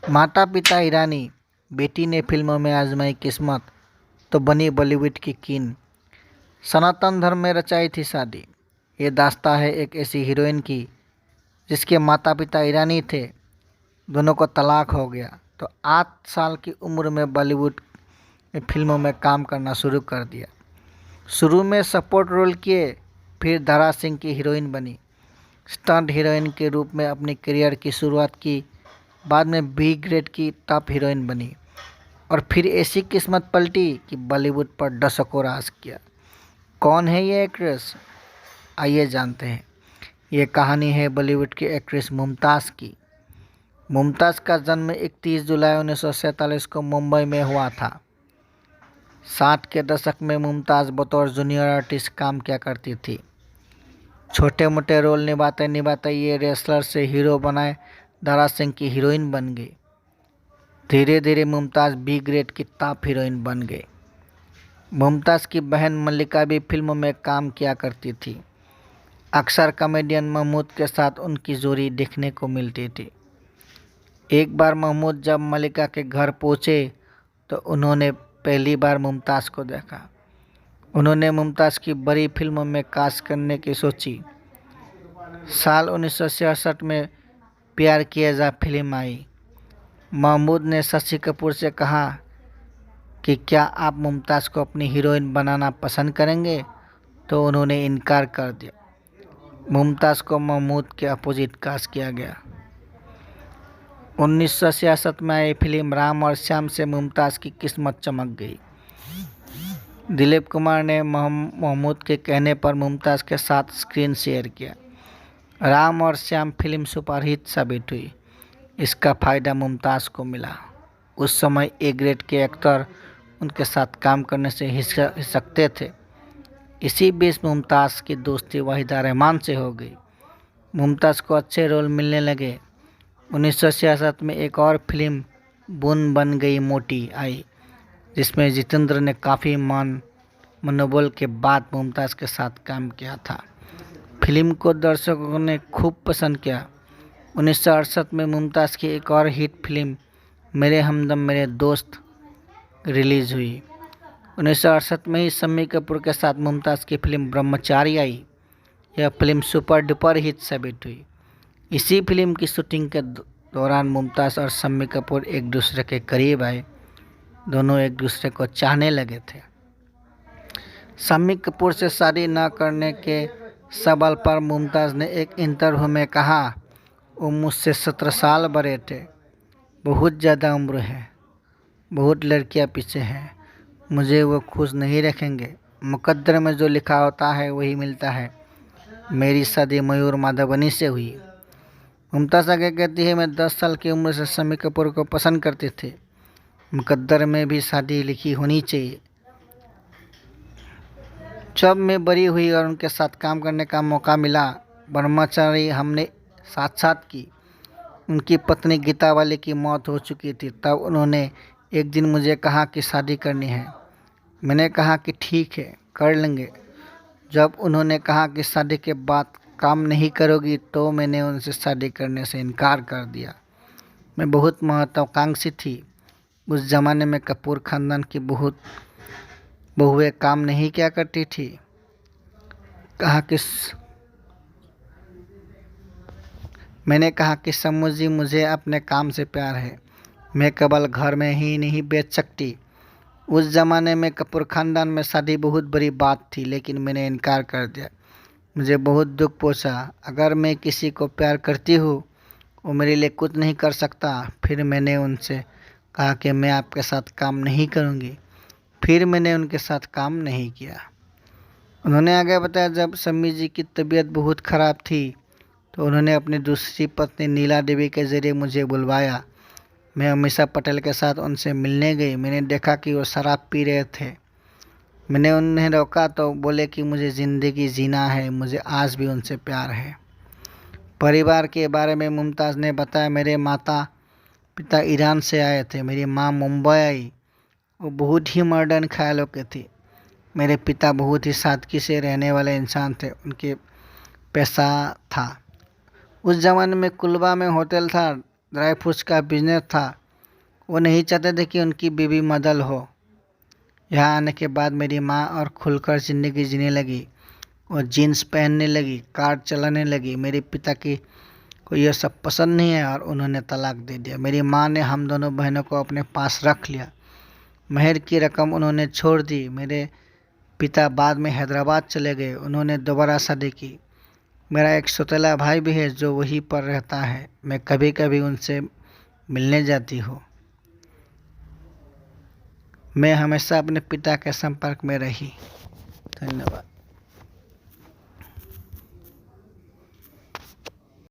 माता पिता ईरानी, बेटी ने फिल्मों में आजमाई किस्मत तो बनी बॉलीवुड की कीन। सनातन धर्म में रचाई थी शादी। ये दास्तां है एक ऐसी हीरोइन की जिसके माता पिता ईरानी थे, दोनों को तलाक हो गया तो 8 साल की उम्र में बॉलीवुड में फिल्मों में काम करना शुरू कर दिया। शुरू में सपोर्ट रोल किए, फिर दारा सिंह की हीरोइन बनी। स्टंट हीरोइन के रूप में अपनी करियर की शुरुआत की, बाद में बी ग्रेड की टॉप हीरोइन बनी और फिर ऐसी किस्मत पलटी कि बॉलीवुड पर दशकों राज किया। कौन है ये एक्ट्रेस? आइए जानते हैं। ये कहानी है बॉलीवुड की एक्ट्रेस मुमताज़ की। मुमताज़ का जन्म 31 जुलाई 1947 को मुंबई में हुआ था। 60 के दशक में मुमताज़ बतौर जूनियर आर्टिस्ट काम किया करती थी। छोटे मोटे रोल निभाते निभाते ये रेसलर से हीरो बनाए दारा सिंह की हीरोइन बन गई। धीरे धीरे मुमताज़ बी ग्रेड की टॉप हीरोइन बन गई। मुमताज़ की बहन मल्लिका भी फिल्मों में काम किया करती थी। अक्सर कॉमेडियन महमूद के साथ उनकी जोड़ी देखने को मिलती थी। एक बार महमूद जब मल्लिका के घर पहुंचे तो उन्होंने पहली बार मुमताज़ को देखा। उन्होंने मुमताज़ की बड़ी फिल्मों में कास्ट करने की सोची। साल 1966 में प्यार किया जा फिल्म आई। महमूद ने शशि कपूर से कहा कि क्या आप मुमताज़ को अपनी हीरोइन बनाना पसंद करेंगे, तो उन्होंने इनकार कर दिया। मुमताज़ को महमूद के अपोजिट कास्ट किया गया। 1966 में आई फिल्म राम और श्याम से मुमताज़ की किस्मत चमक गई। दिलीप कुमार ने महमूद के कहने पर मुमताज़ के साथ स्क्रीन शेयर किया। राम और श्याम फिल्म सुपरहिट साबित हुई। इसका फ़ायदा मुमताज़ को मिला। उस समय ए ग्रेड के एक्टर उनके साथ काम करने से हिचकते थे। इसी बीच मुमताज़ की दोस्ती वाहिदा रहमान से हो गई। मुमताज़ को अच्छे रोल मिलने लगे। 1966 में एक और फिल्म बून बन गई मोटी आई, जिसमें जितेंद्र ने काफ़ी मनोबल के बाद मुमताज़ के साथ काम किया था। फिल्म को दर्शकों ने खूब पसंद किया। 1968 में मुमताज़ की एक और हिट फिल्म मेरे हमदम मेरे दोस्त रिलीज़ हुई। 1968 में ही शम्मी कपूर के साथ मुमताज़ की फिल्म ब्रह्मचारी आई। यह फिल्म सुपर डुपर हिट साबित हुई। इसी फिल्म की शूटिंग के दौरान मुमताज़ और शम्मी कपूर एक दूसरे के करीब आए। दोनों एक दूसरे को चाहने लगे थे। शम्मी कपूर से शादी न करने के सवाल पर मुमताज़ ने एक इंटरव्यू में कहा, वो मुझसे 17 साल बड़े थे। बहुत ज़्यादा उम्र है, बहुत लड़कियां पीछे हैं, मुझे वो खुश नहीं रखेंगे। मुकद्दर में जो लिखा होता है वही मिलता है। मेरी शादी मयूर माधवनी से हुई। मुमताज़ आगे कहती है, मैं 10 साल की उम्र से शम्मी कपूर को पसंद करती थी। मुकद्दर में भी शादी लिखी होनी चाहिए। जब मैं बड़ी हुई और उनके साथ काम करने का मौका मिला, ब्रह्मचारी हमने साथ साथ की। उनकी पत्नी गीता वाली की मौत हो चुकी थी। तब उन्होंने एक दिन मुझे कहा कि शादी करनी है। मैंने कहा कि ठीक है, कर लेंगे। जब उन्होंने कहा कि शादी के बाद काम नहीं करोगी, तो मैंने उनसे शादी करने से इनकार कर दिया। मैं बहुत महत्वाकांक्षी थी। उस ज़माने में कपूर ख़ानदान की बहुएं काम नहीं किया करती थी। मैंने कहा कि समझ जी, मुझे अपने काम से प्यार है। मैं केवल घर में ही नहीं बेच सकती। उस ज़माने में कपूर ख़ानदान में शादी बहुत बड़ी बात थी, लेकिन मैंने इनकार कर दिया। मुझे बहुत दुख पहुंचा। अगर मैं किसी को प्यार करती हूँ, वो मेरे लिए कुछ नहीं कर सकता। फिर मैंने उनसे कहा कि मैं आपके साथ काम नहीं करूँगी। फिर मैंने उनके साथ काम नहीं किया। उन्होंने आगे बताया, जब शम्मी जी की तबीयत बहुत ख़राब थी तो उन्होंने अपनी दूसरी पत्नी नीला देवी के ज़रिए मुझे बुलवाया। मैं अमीषा पटेल के साथ उनसे मिलने गई। मैंने देखा कि वो शराब पी रहे थे। मैंने उन्हें रोका तो बोले कि मुझे ज़िंदगी जीना है, मुझे आज भी उनसे प्यार है। परिवार के बारे में मुमताज़ ने बताया, मेरे माता पिता ईरान से आए थे। मेरी माँ मुंबई आई। वो बहुत ही मॉडर्न ख्यालों के थी। मेरे पिता बहुत ही सादगी से रहने वाले इंसान थे। उनके पैसा था। उस ज़माने में कुलबा में होटल था, ड्राई फ्रूट्स का बिजनेस था। वो नहीं चाहते थे कि उनकी बीवी मदल हो। यहाँ आने के बाद मेरी माँ और खुलकर ज़िंदगी जीने लगी। वो जीन्स पहनने लगी, कार चलाने लगी। मेरे पिता की को यह सब पसंद नहीं है और उन्होंने तलाक दे दिया। मेरी माँ ने हम दोनों बहनों को अपने पास रख लिया। मेहर की रकम उन्होंने छोड़ दी। मेरे पिता बाद में हैदराबाद चले गए। उन्होंने दोबारा शादी की। मेरा एक सौतेला भाई भी है जो वहीं पर रहता है। मैं कभी कभी उनसे मिलने जाती हूँ। मैं हमेशा अपने पिता के संपर्क में रही। धन्यवाद।